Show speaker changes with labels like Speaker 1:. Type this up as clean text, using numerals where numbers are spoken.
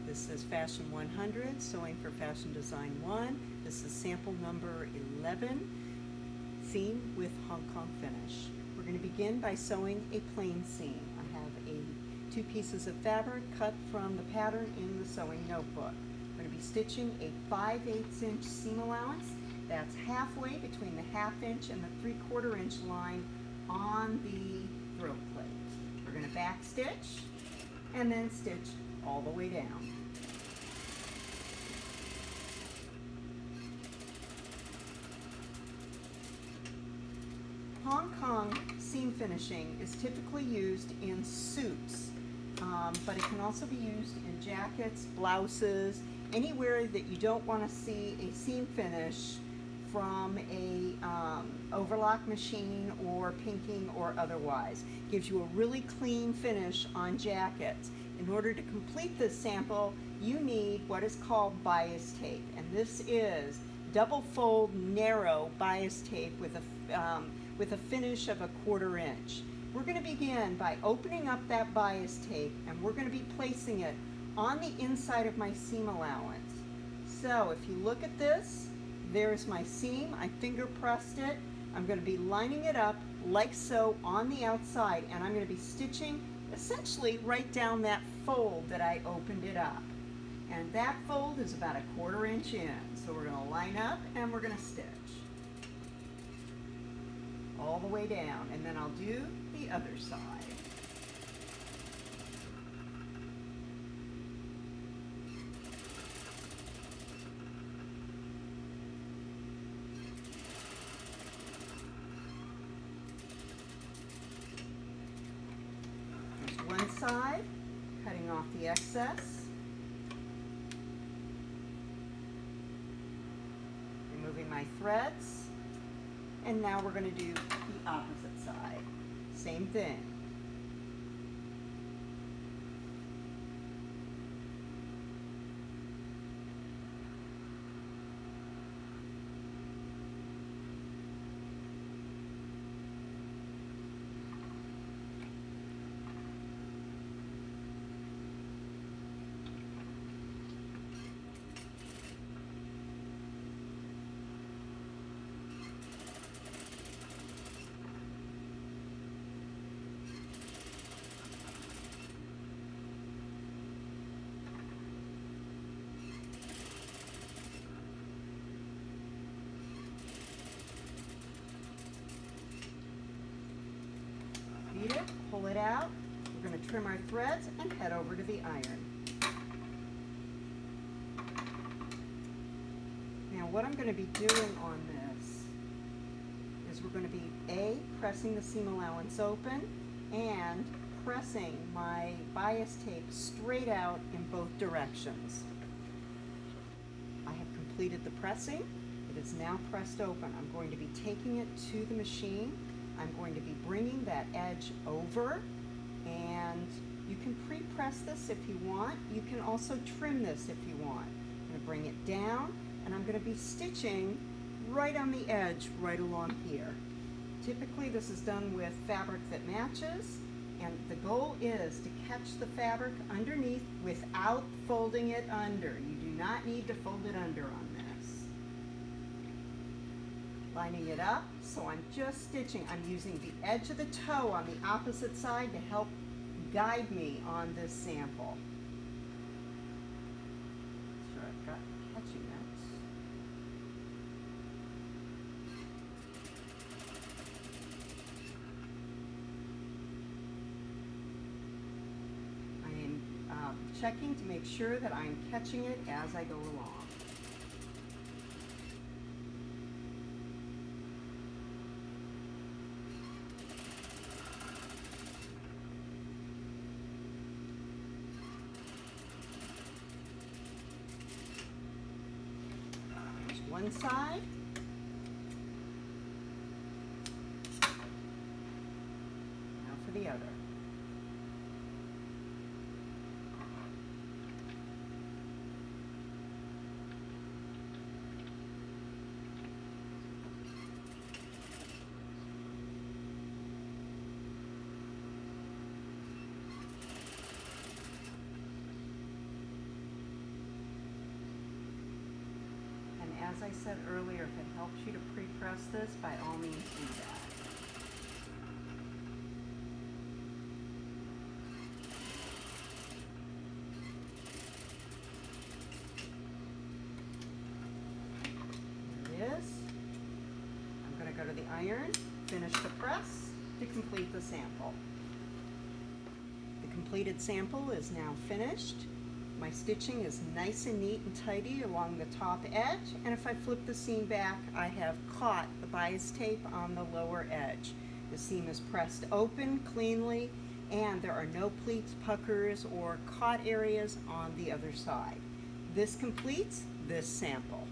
Speaker 1: This is Fashion 100, Sewing for Fashion Design 1. This is sample number 11, Seam with Hong Kong Finish. We're going to begin by sewing a plain seam. I have two pieces of fabric cut from the pattern in the sewing notebook. I'm going to be stitching a 5/8 inch seam allowance. That's halfway between the 1/2 inch and the 3/4 inch line on the throat plate. We're going to back stitch and then stitch all the way down. Hong Kong seam finishing is typically used in suits, but it can also be used in jackets, blouses, anywhere that you don't want to see a seam finish from a overlock machine or pinking or otherwise. Gives you a really clean finish on jackets. In order to complete this sample, you need what is called bias tape, and this is double fold narrow bias tape with a finish of a 1/4 inch. We're going to begin by opening up that bias tape, and we're going to be placing it on the inside of my seam allowance. So if you look at this, there's my seam. I finger pressed it. I'm going to be lining it up like so on the outside, and I'm going to be stitching essentially right down that fold that I opened it up. And that fold is about a 1/4 inch in. So we're going to line up and we're going to stitch all the way down, and then I'll do the other side. There's one side, cutting off the excess, removing my threads. And now we're going to do the opposite side. Same thing. Beat it, pull it out. We're going to trim our threads and head over to the iron. Now what I'm going to be doing on this is we're going to be pressing the seam allowance open and pressing my bias tape straight out in both directions. I have completed the pressing. It is now pressed open. I'm going to be taking it to the machine. I'm going to be bringing that edge over, and you can pre-press this if you want. You can also trim this if you want. I'm going to bring it down, and I'm going to be stitching right on the edge right along here. Typically this is done with fabric that matches, and the goal is to catch the fabric underneath without folding it under. You do not need to fold it under on this. Lining it up, so I'm just stitching. I'm using the edge of the toe on the opposite side to help guide me on this sample. Make sure I've got catching it. I am checking to make sure that I'm catching it as I go along. One side, now for the other. as I said earlier, if it helps you to pre-press this, by all means do that. There it is. I'm going to go to the iron, finish the press to complete the sample. The completed sample is now finished. My stitching is nice and neat and tidy along the top edge, and if I flip the seam back, I have caught the bias tape on the lower edge. The seam is pressed open cleanly, and there are no pleats, puckers, or caught areas on the other side. This completes this sample.